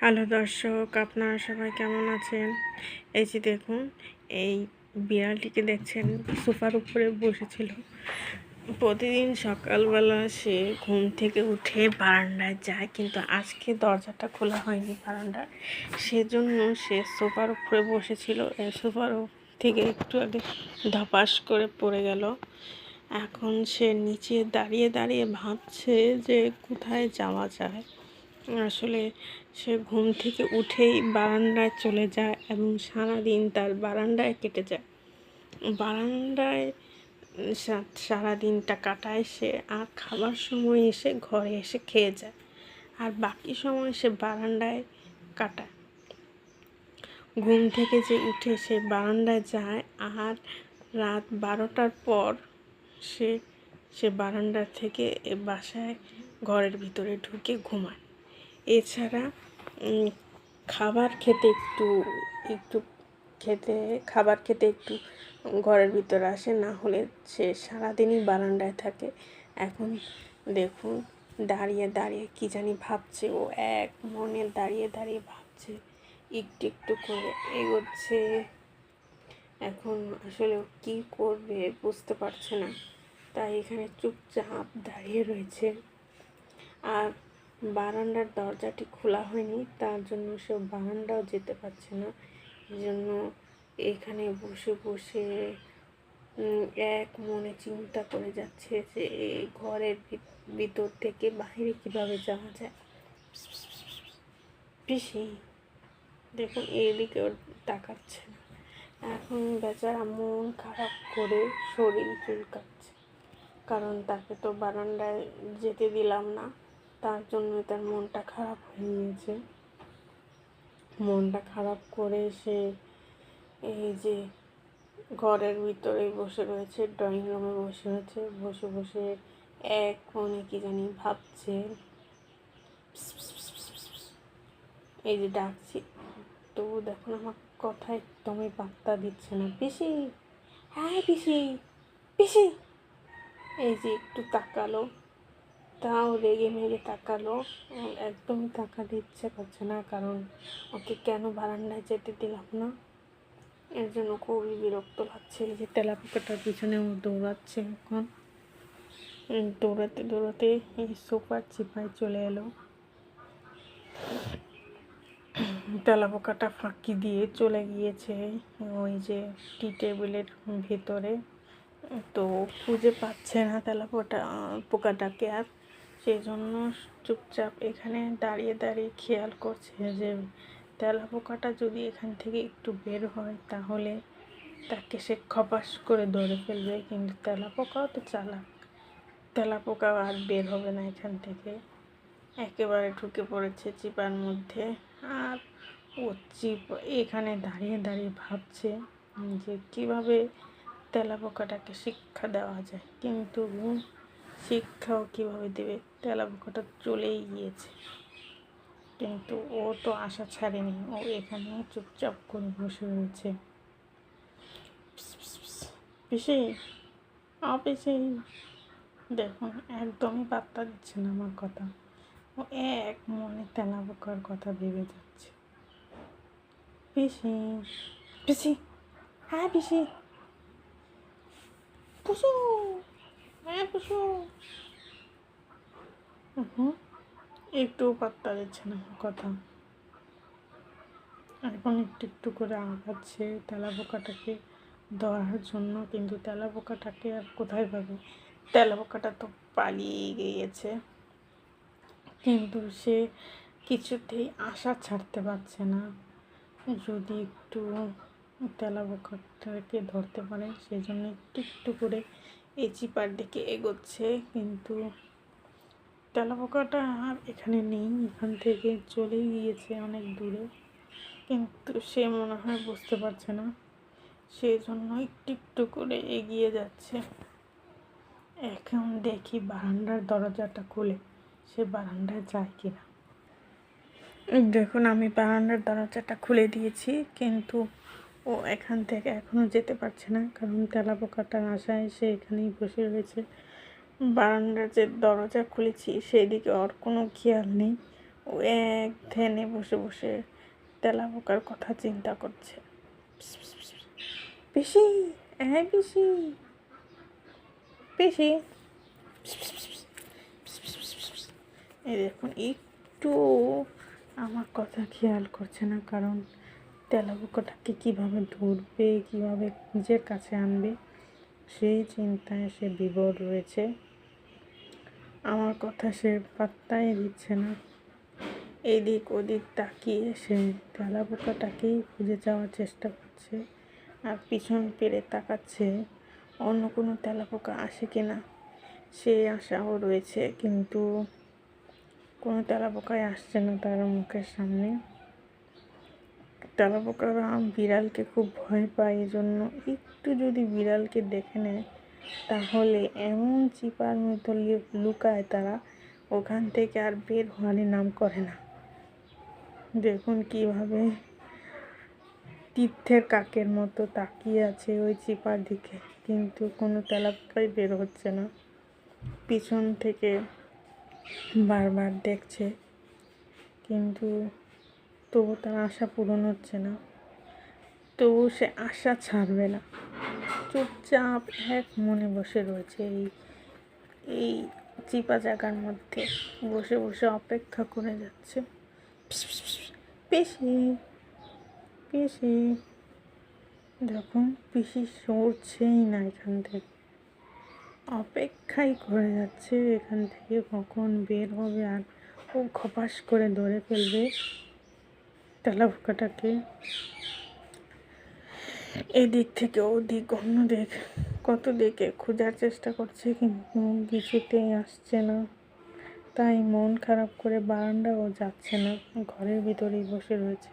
Hello দর্শক, আপনারা সবাই কেমন আছেন? এই যে দেখুন, এই বিড়ালটিকে দেখছেন সোফার উপরে বসেছিল। প্রতিদিন সকালবেলা সে ঘুম থেকে উঠে বারান্দায় যায়, কিন্তু আজকে দরজাটা খোলা হয়নি বারান্দার, সেজন্য সে সোফার উপরে বসেছিল। সোফার থেকে একটু আগে ধপাস করে পড়ে গেল। এখন সে নিচে দাঁড়িয়ে দাঁড়িয়ে ভাবছে যে কোথায় যাওয়া যায়। আসলে সে ঘুম থেকে উঠেই বারান্দায় চলে যায় এবং সারাদিন তার বারান্দায় কেটে যায়। বারান্দায় সারাদিনটা কাটায় সে, আর খাবার সময় এসে ঘরে এসে খেয়ে যায়, আর বাকি সময় সে বারান্দায় কাটায়। ঘুম থেকে যে উঠে সে বারান্দায় যায়, আর রাত 12টার পর সে সে বারান্দা থেকে বাসায় ঘরের ভিতরে ঢুকে ঘুমায়। এছাড়া খাবার খেতে একটু ঘরের ভিতরে আসে, না হলে সে সারাদিনই বারান্দায় থাকে। এখন দেখুন, দাঁড়িয়ে দাঁড়িয়ে কি জানি ভাবছে। ও এক মনে দাঁড়িয়ে দাঁড়িয়ে ভাবছে, একটু একটু করে এগোচ্ছে। এখন আসলে কি করবে বুঝতে পারছে না, তাই এখানে চুপচাপ দাঁড়িয়ে রয়েছে। আর বারান্দার দরজাটি খোলা হয়নি, তার জন্য সে বারান্দাও যেতে পারছে না। এই জন্য এখানে বসে বসে এক মনে চিন্তা করে যাচ্ছে যে এই ঘরের ভিতর থেকে বাইরে কিভাবে যাওয়া যায়। পিসি দেখুন, এইদিকেও তাকাচ্ছে না। এখন বেচারা মন খারাপ করে শরীর চুলকাচ্ছে, কারণ তাকে তো বারান্দায় যেতে দিলাম না, তার জন্য তার মনটা খারাপ হয়ে গিয়েছে। মনটা খারাপ করে সে এই যে ঘরের ভিতরে বসে রয়েছে, ড্রয়িং রুমে বসে রয়েছে, বসে বসে এক মনে কি জানি ভাবছে। এই যে ডাকছি, তবু দেখুন আমার কথা একদমই পাত্তা দিচ্ছে না। পিসি, হ্যাঁ পিসি, পিসি। এই যে একটু তাকালো, তাও রেগে মেগে তাকালো। একদমই তাকাতে ইচ্ছে করছে না, কারণ ওকে কেন বারান্দায় যেতে দিলাম না, এর জন্য খুবই বিরক্ত লাগছে। এই যে তেলাপোকাটার পিছনে ও দৌড়াচ্ছে। এখন দৌড়াতে দৌড়াতে এই সোফার চিপায় চলে এলো। তেলাপোকাটা ফাঁকি দিয়ে চলে গিয়েছে ওই যে টি টেবিলের ভেতরে। তো খুঁজে পাচ্ছে না পোকাটাকে, আর সেই জন্য চুপচাপ এখানে দাঁড়িয়ে দাঁড়িয়ে খেয়াল করছে যে তেলাপোকাটা যদি এখান থেকে একটু বের হয় তাহলে তাকে সে খপাস করে ধরে ফেলবে। কিন্তু তেলাপোকাও তো চালাক, তেলাপোকা আর বের হবে না এখান থেকে, একেবারে ঢুকে পড়েছে চিপার মধ্যে। আর ও এখানে দাঁড়িয়ে দাঁড়িয়ে ভাবছে যে কিভাবে তেলাপোকাটাকে শিক্ষা দেওয়া যায়, কিন্তু শিক্ষাও কিভাবে দেবে, তেলাপোকাটা চলেই গিয়েছে। কিন্তু ও তো আশা ছাড়েনি, ও এখানে চুপচাপ করে বসে রয়েছে। পিসি, পিসি দেখুন, একদমই পাত্তা দিচ্ছে না আমার কথা। ও এক মনে তেলাপোকার কথা ভেবে যাচ্ছে। পিসি, পিসি, হ্যাঁ পিসি, পুষু, হ্যাঁ পুষু। একটু পাত্তা দিচ্ছে না আমার কথা। এখন একটু একটু করে আগাচ্ছে তেলাপোকাটাকে ধরার জন্য, কিন্তু তেলাপোকাটাকে আর কোথায় পাবে, তেলাপোকাটা তো পালিয়ে গিয়েছে। কিন্তু সে কিছুতেই আশা ছাড়তে পারছে না, যদি একটু তেলাপোকাটাকে ধরতে পারে, সেই জন্য একটু একটু করে এই চিপার দিকে এগোচ্ছে। কিন্তু তেলাপোকাটা আর এখানে নেই, এখান থেকে চলে গিয়েছে অনেক দূরে, কিন্তু সে মনে হয় বুঝতে পারছে না, সেই জন্য একটু একটু করে এগিয়ে যাচ্ছে। এখন দেখি বারান্দার দরজাটা খুলে সে বারান্দায় যায় কিনা। দেখুন, আমি বারান্দার দরজাটা খুলে দিয়েছি, কিন্তু ও এখান থেকে এখনও যেতে পারছে না, কারণ তেলাপোকাটার আশায় সে এখানেই বসে রয়েছে। বারান্দার যে দরজা খুলেছি সেই দিকে ওর কোনো খেয়াল নেই, ও এক ধ্যানে বসে বসে তেলাপোকার কথা চিন্তা করছে। পিসি, হ্যাঁ পিসি, পিসি, এই দেখুন একটু আমার কথা খেয়াল করছে না, কারণ তেলাপোকাটাকে কীভাবে ধরবে, কীভাবে নিজের কাছে আনবে সেই চিন্তায় সে বিভোর রয়েছে। আমার কথা সে পাত্তাই দিচ্ছে না। এদিক ওদিক তাকিয়ে সে তেলাপোকাটাকেই খুঁজে যাওয়ার চেষ্টা করছে, আর পিছন ফিরে তাকাচ্ছে অন্য কোনো তেলাপোকা আসে কিনা সেই আশাও রয়েছে, কিন্তু কোনো তেলাপোকাই আসছে না তার মুখের সামনে। তেলাপোকারা বিড়ালকে খুব ভয় পায়, এজন্য একটু যদি বিড়ালকে দেখে নেয় তাহলে এমন চিপার মতো লুকায় তারা, ওখান থেকে আর বের হওয়ারই নাম করে না। দেখুন কিভাবে তীর্থের কাকের মতো তাকিয়ে আছে ওই চিপার দিকে, কিন্তু কোনো তেলাপোকাই বের হচ্ছে না। পিছন থেকে বারবার দেখছে, কিন্তু তবু তার আশা পূরণ হচ্ছে না। তবু সে আশা ছাড়বে না, চুপচাপ এক মনে বসে রয়েছে এই চিপা জায়গার মধ্যে, বসে বসে অপেক্ষা করে যাচ্ছে। পিসি, পিসি, যখন পিসি সরছেই না এখান থেকে, অপেক্ষাই করে যাচ্ছে এখান থেকে কখন বের হবে আর ও খপাস করে ধরে ফেলবে তেলাপোকাটাকে। এদিক থেকে ওদিক অন্য দিক কত দিকে খোঁজার চেষ্টা করছে, কিন্তু কিছুতেই আসছে না। তাই মন খারাপ করে বারান্দাও যাচ্ছে না, ঘরের ভিতরেই বসে রয়েছে।